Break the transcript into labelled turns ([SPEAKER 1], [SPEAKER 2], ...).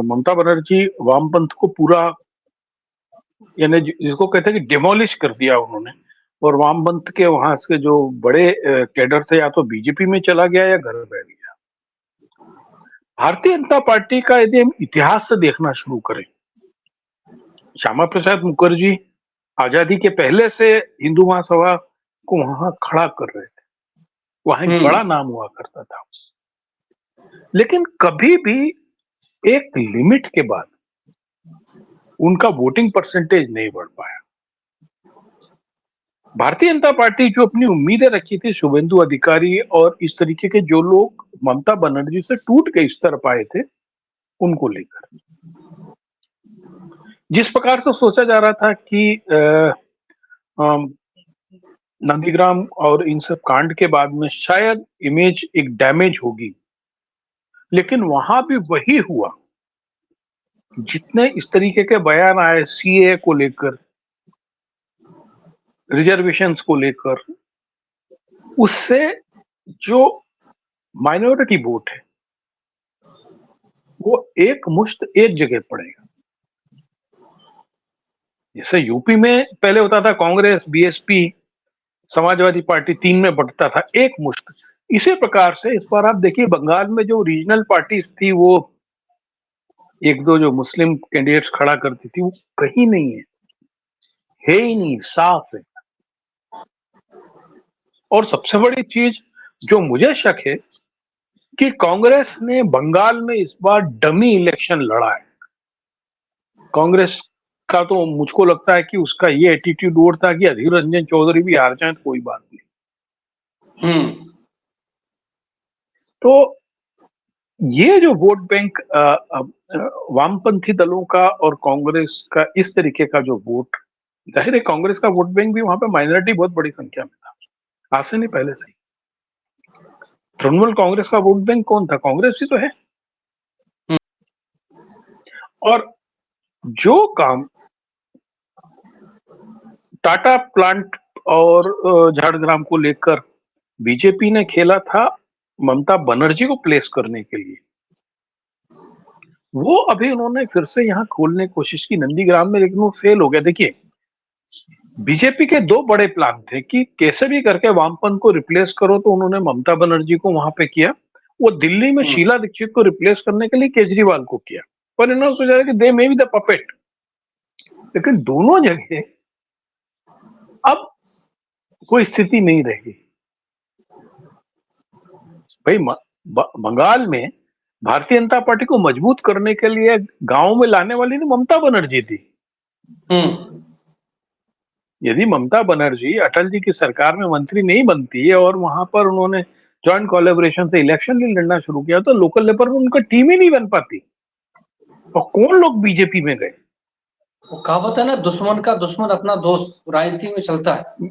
[SPEAKER 1] ममता बनर्जी वामपंथ को पूरा, यानी जिसको कहते हैं कि डिमोलिश कर दिया उन्होंने। और वामपंथ के वहां से जो बड़े कैडर थे, या तो बीजेपी में चला गया या घर बैठ गया। भारतीय जनता पार्टी का यदि हम इतिहास से देखना शुरू करें, श्यामा प्रसाद मुखर्जी आजादी के पहले से हिंदू महासभा को वहां खड़ा कर रहे थे, वहां एक बड़ा नाम हुआ करता था। लेकिन कभी भी एक लिमिट के बाद उनका वोटिंग परसेंटेज नहीं बढ़ पाया। भारतीय जनता पार्टी जो अपनी उम्मीदें रखी थी शुभेंदु अधिकारी और इस तरीके के जो लोग ममता बनर्जी से टूट के इस तरफ आए थे, उनको लेकर जिस प्रकार से सोचा जा रहा था कि नंदीग्राम और इन सब कांड के बाद में शायद इमेज एक डैमेज होगी, लेकिन वहां भी वही हुआ। जितने इस तरीके के बयान आए सीए को लेकर, रिजर्वेशंस को लेकर, उससे जो माइनॉरिटी वोट है वो एक मुश्त एक जगह पड़ेगा। जैसे यूपी में पहले होता था कांग्रेस, बीएसपी, समाजवादी पार्टी, तीन में बंटता था एक मुश्त। इसी प्रकार से इस बार आप देखिए बंगाल में जो रीजनल पार्टीज थी, वो एक दो जो मुस्लिम कैंडिडेट्स खड़ा करती थी, वो कहीं नहीं है ही नहीं, साफ है। और सबसे बड़ी चीज जो मुझे शक है कि कांग्रेस ने बंगाल में इस बार डमी इलेक्शन लड़ा है। कांग्रेस का तो मुझको लगता है कि उसका ये एटीट्यूड और था कि अधीर रंजन चौधरी भी हार जाए तो कोई बात नहीं। तो ये जो वोट बैंक वामपंथी दलों का और कांग्रेस का इस तरीके का जो वोट, जाहिर है कांग्रेस का वोट बैंक भी वहां पे माइनॉरिटी बहुत बड़ी संख्या में था, आज से नहीं पहले से ही। तृणमूल कांग्रेस का वोट बैंक कौन था? कांग्रेस ही तो है। और जो काम टाटा प्लांट और झाड़ग्राम को लेकर बीजेपी ने खेला था ममता बनर्जी को प्लेस करने के लिए, वो अभी उन्होंने फिर से यहां खोलने की कोशिश की नंदीग्राम में, लेकिन वो फेल हो गया। देखिए, बीजेपी के दो बड़े प्लान थे कि कैसे भी करके वामपंथ को रिप्लेस करो, तो उन्होंने ममता बनर्जी को वहां पे किया। वो दिल्ली में शीला दीक्षित को रिप्लेस करने के लिए केजरीवाल को किया, पर इन्होंने सोचा कि दे मे बी द पपेट। लेकिन दोनों जगह अब कोई स्थिति नहीं रहेगी। भाई बंगाल में भारतीय जनता पार्टी को मजबूत करने के लिए गांव में लाने वाली तो ममता बनर्जी थी। यदि ममता बनर्जी अटल जी की सरकार में मंत्री नहीं बनती है और वहां पर उन्होंने जॉइंट कोलैबोरेशन से इलेक्शन नहीं लड़ना शुरू किया, तो लोकल लेवल पर उनका टीम ही नहीं बन पाती। और कौन लोग बीजेपी में गए?
[SPEAKER 2] वो कहावत है ना, दुश्मन का दुश्मन अपना दोस्त, राजनीति में चलता है।